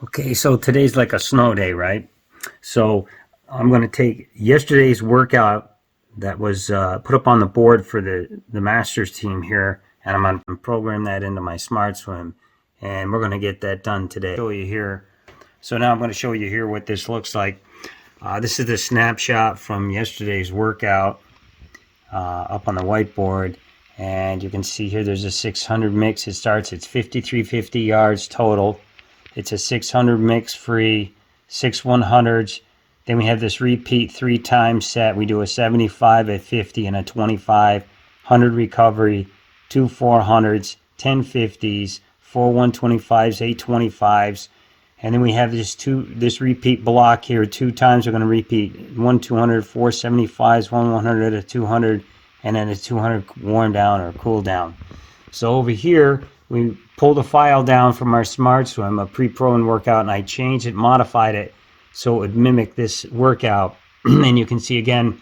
Okay, so today's like a snow day, right? So I'm going to take yesterday's workout that was put up on the board for the Masters team here, and I'm going to program that into my Smart Swim, and we're going to get that done today. Show you here. So now I'm going to show you here what this looks like. This is the snapshot from yesterday's workout up on the whiteboard, and you can see here there's a 600 mix. It starts, it's 5350 yards total. It's a 600 mix free, 6 100s. Then we have this repeat 3 times set. We do a 75, a 50, and a 25, 100 recovery, 2 400s, 10 50s, 4 125s, 8 25s. And then we have this repeat block here. 2 times we're going to repeat 1 200, 4 75s, 1 100, a 200, and then a 200 warm down or cool down. So over here, we pulled a file down from our Smart Swim, a pre-program workout, and I changed it, modified it so it would mimic this workout. And you can see again,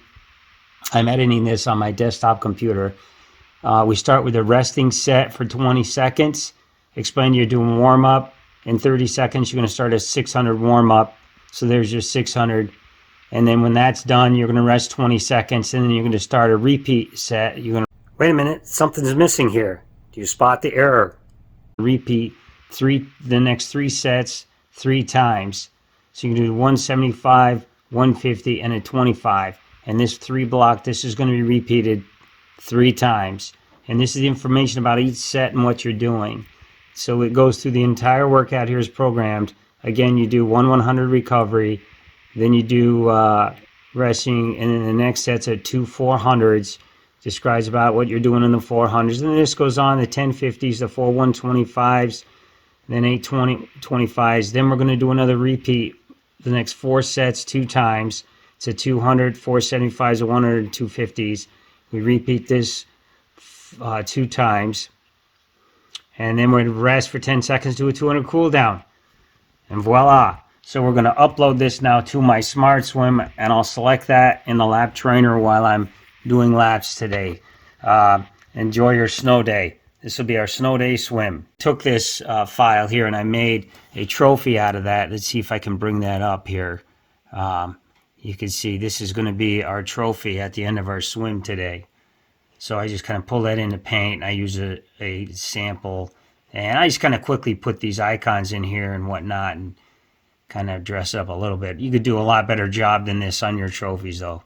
I'm editing this on my desktop computer. We start with a resting set for 20 seconds. Explain you're doing warm-up. In 30 seconds, you're going to start a 600 warm-up. So there's your 600. And then when that's done, you're going to rest 20 seconds, and then you're going to start a repeat set. You're going to, wait a minute, something's missing here. Do you spot the error? Repeat the next 3 sets 3 times. So you can do 175, 150, and a 25. And this 3 block, this is going to be repeated 3 times. And this is the information about each set and what you're doing. So it goes through the entire workout here is programmed. Again, you do 1 100 recovery, then you do resting, and then the next set's at 2 400s. Describes about what you're doing in the 400s. And then this goes on the 1050s, the 4 125s, then 8 25s. Then we're going to do another repeat, the next 4 sets 2 times. It's a 200, 475s, a 100, and 250s. We repeat this 2 times. And then we're going to rest for 10 seconds, do a 200 cool down. And voila. So we're going to upload this now to my Smart Swim, and I'll select that in the lap trainer while I'm doing laps today. Enjoy your snow day. This will be our snow day swim. Took this file here and I made a trophy out of that. Let's see if I can bring that up here. You can see this is going to be our trophy at the end of our swim today. So I just kind of pull that into Paint. I use a sample, and I just kind of quickly put these icons in here and whatnot and kind of dress up a little bit. You could do a lot better job than this on your trophies though.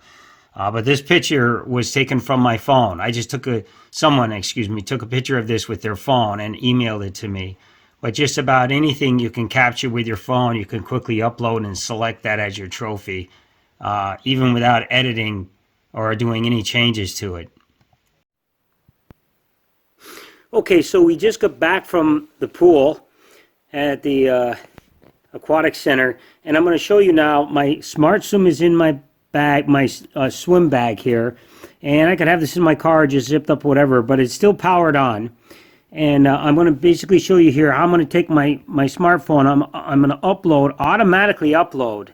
But this picture was taken from my phone. I just took someone took a picture of this with their phone and emailed it to me. But just about anything you can capture with your phone, you can quickly upload and select that as your trophy, even without editing or doing any changes to it. Okay, so we just got back from the pool at the Aquatic Center, and I'm going to show you now. My Smart Swim is in my bag, my swim bag here, and I could have this in my car just zipped up, whatever, but it's still powered on. And I'm going to basically show you here how I'm going to take my smartphone. I'm going to automatically upload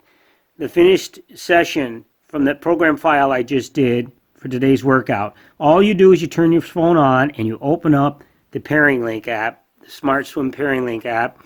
the finished session from that program file I just did for today's workout. All you do is you turn your phone on and you open up the Pairing Link app, the Smart Swim Pairing Link app,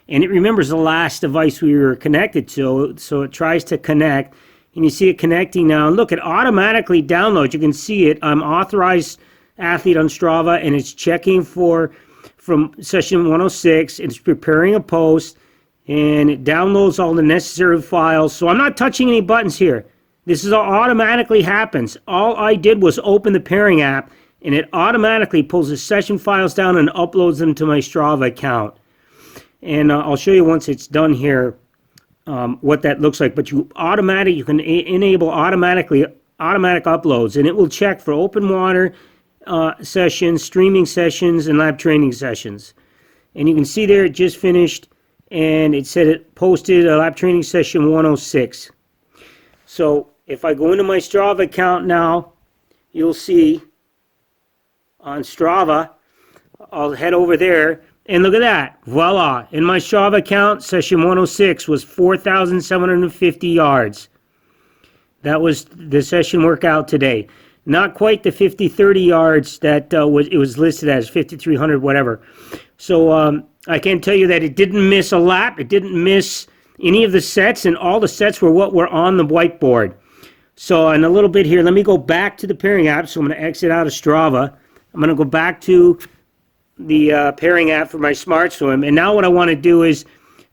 and it remembers the last device we were connected to, so it tries to connect. And you see it connecting now. And look, it automatically downloads. You can see it. I'm authorized athlete on Strava, and it's checking from session 106. It's preparing a post, and it downloads all the necessary files. So I'm not touching any buttons here. This is all automatically happens. All I did was open the pairing app, and it automatically pulls the session files down and uploads them to my Strava account. And I'll show you once it's done here what that looks like. But you can enable automatic uploads, and it will check for open water sessions, streaming sessions, and lab training sessions. And you can see there it just finished, and it said it posted a lab training session 106. So if I go into my Strava account now, you'll see on Strava, I'll head over there, and look at that. Voila. In my Strava account, session 106 was 4,750 yards. That was the session workout today. Not quite the 50-30 yards that it was listed as, 5,300, whatever. So I can tell you that it didn't miss a lap. It didn't miss any of the sets, and all the sets were what were on the whiteboard. So in a little bit here, let me go back to the pairing app. So I'm going to exit out of Strava. I'm going to go back to the pairing app for my Smart Swim. And now what I want to do is,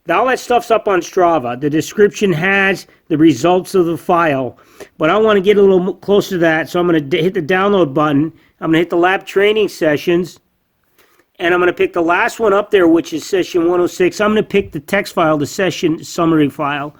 all that stuff's up on Strava. The description has the results of the file. But I want to get a little closer to that. So I'm going to hit the download button. I'm going to hit the lab training sessions. And I'm going to pick the last one up there, which is session 106. I'm going to pick the text file, the session summary file.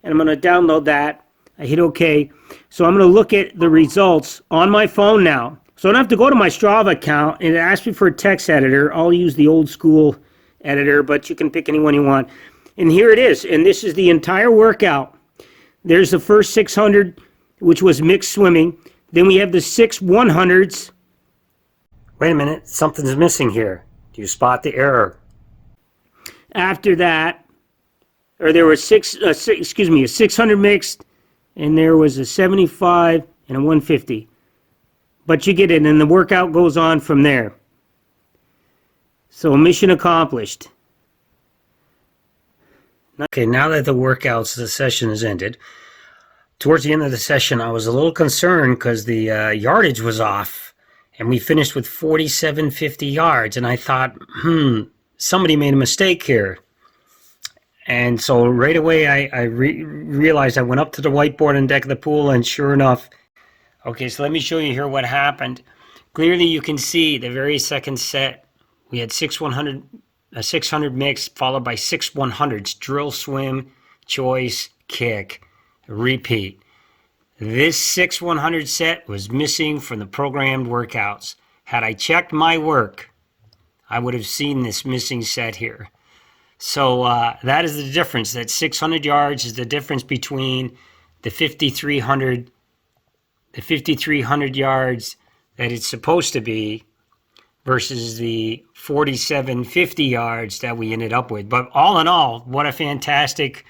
And I'm going to download that. I hit OK. So I'm going to look at the results on my phone now. So I don't have to go to my Strava account, and it asks me for a text editor. I'll use the old school editor, but you can pick any one you want. And here it is, and this is the entire workout. There's the first 600, which was mixed swimming. Then we have the 6 100s. Wait a minute, something's missing here. Do you spot the error? After that, or there were a 600 mixed, and there was a 75 and a 150. But you get it, and the workout goes on from there. So mission accomplished. Okay, now that the session has ended, towards the end of the session, I was a little concerned because the yardage was off, and we finished with 4750 yards, and I thought, somebody made a mistake here. And so right away, I realized I went up to the whiteboard on deck of the pool, and sure enough, okay, so let me show you here what happened. Clearly, you can see the very second set, we had 600 mixed, followed by 6 100s, drill, swim, choice, kick, repeat. This 6 100 set was missing from the programmed workouts. Had I checked my work, I would have seen this missing set here. So that is the difference. That 600 yards is the difference between the 5,300 yards that it's supposed to be versus the 4,750 yards that we ended up with. But all in all, what a fantastic,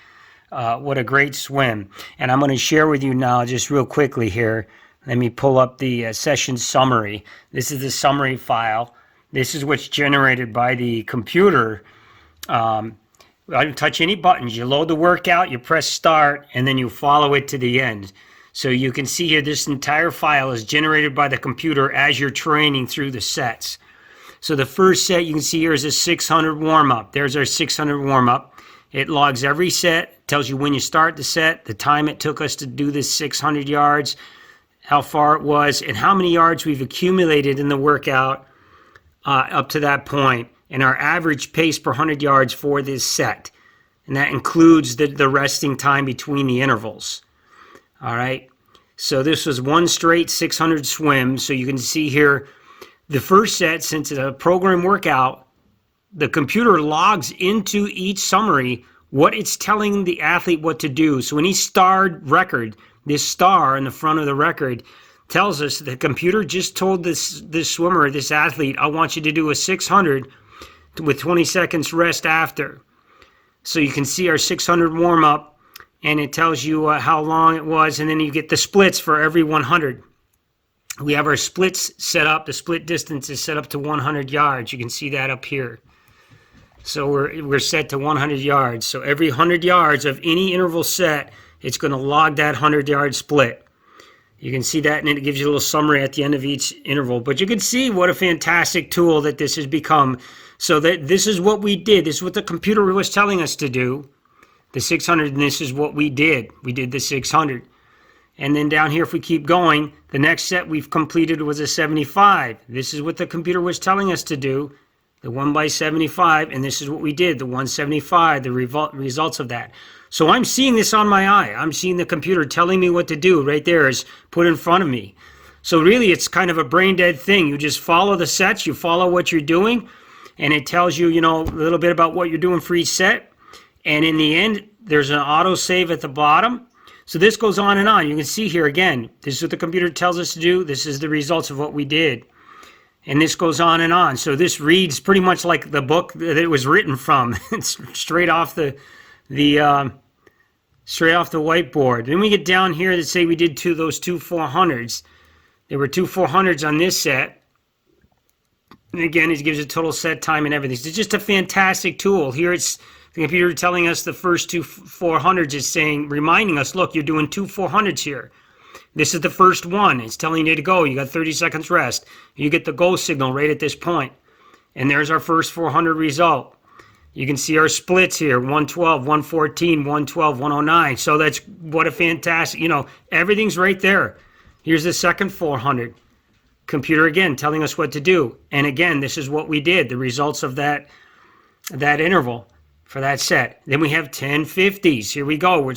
what a great swim. And I'm going to share with you now just real quickly here. Let me pull up the session summary. This is the summary file. This is what's generated by the computer. I don't touch any buttons. You load the workout, you press start, and then you follow it to the end. So you can see here this entire file is generated by the computer as you're training through the sets. So the first set you can see here is a 600 warm-up. There's our 600 warm-up. It logs every set, tells you when you start the set, the time it took us to do this 600 yards, how far it was, and how many yards we've accumulated in the workout up to that point, and our average pace per 100 yards for this set. And that includes the resting time between the intervals. All right, so this was one straight 600 swim. So you can see here, the first set, since it's a program workout, the computer logs into each summary what it's telling the athlete what to do. So any starred record, this star in the front of the record tells us the computer just told this swimmer, this athlete, I want you to do a 600 with 20 seconds rest after. So you can see our 600 warm-up, and it tells you how long it was, and then you get the splits for every 100. We have our splits set up. The split distance is set up to 100 yards. You can see that up here. So we're set to 100 yards. So every 100 yards of any interval set, it's going to log that 100-yard split. You can see that, and it gives you a little summary at the end of each interval. But you can see what a fantastic tool that this has become. So that this is what we did. This is what the computer was telling us to do. The 600, and this is what we did. We did the 600. And then down here, if we keep going, the next set we've completed was a 75. This is what the computer was telling us to do, the 1x75, and this is what we did, the 175, the results of that. So I'm seeing this on my eye. I'm seeing the computer telling me what to do right there is put in front of me. So really, it's kind of a brain dead thing. You just follow the sets, you follow what you're doing, and it tells you, a little bit about what you're doing for each set. And in the end, there's an auto save at the bottom. So this goes on and on. You can see here again, this is what the computer tells us to do. This is the results of what we did. And this goes on and on. So this reads pretty much like the book that it was written from. It's straight off the whiteboard. Then we get down here that say we did those two 400s. There were two 400s on this set. And again, it gives you total set time and everything. So it's just a fantastic tool. Here it's the computer telling us the first two 400s is saying, reminding us, look, you're doing two 400s here. This is the first one. It's telling you to go. You got 30 seconds rest. You get the go signal right at this point. And there's our first 400 result. You can see our splits here, 112, 114, 112, 109. So that's what a fantastic, everything's right there. Here's the second 400. Computer again telling us what to do. And again, this is what we did, the results of that interval for that set. Then we have 1050s. Here we go. We're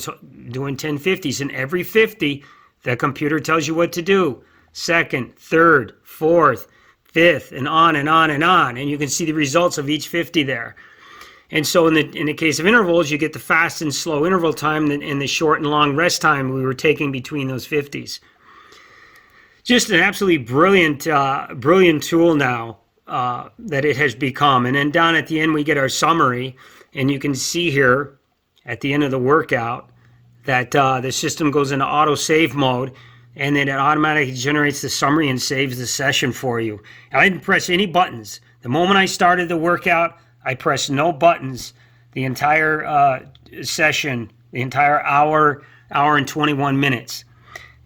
doing 1050s. And every 50, the computer tells you what to do. Second, third, fourth, fifth, and on and on and on. And you can see the results of each 50 there. And so in the case of intervals, you get the fast and slow interval time and the short and long rest time we were taking between those 50s. Just an absolutely brilliant tool now that it has become. And then down at the end, we get our summary. And you can see here at the end of the workout that the system goes into auto save mode. And then it automatically generates the summary and saves the session for you. I didn't press any buttons. The moment I started the workout, I pressed no buttons the entire session, the entire hour and 21 minutes.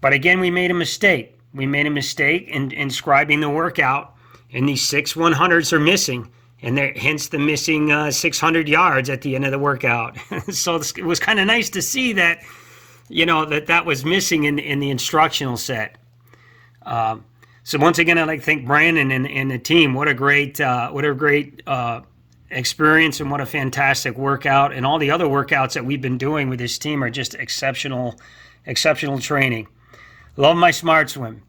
But again, we made a mistake. We made a mistake in inscribing the workout, and these 6 100s are missing, and hence the missing 600 yards at the end of the workout. So it was kind of nice to see that, that was missing in the instructional set. So once again, I'd like to thank Brandon and the team. What a great experience, and what a fantastic workout. And all the other workouts that we've been doing with this team are just exceptional training. Love my Smart Swim.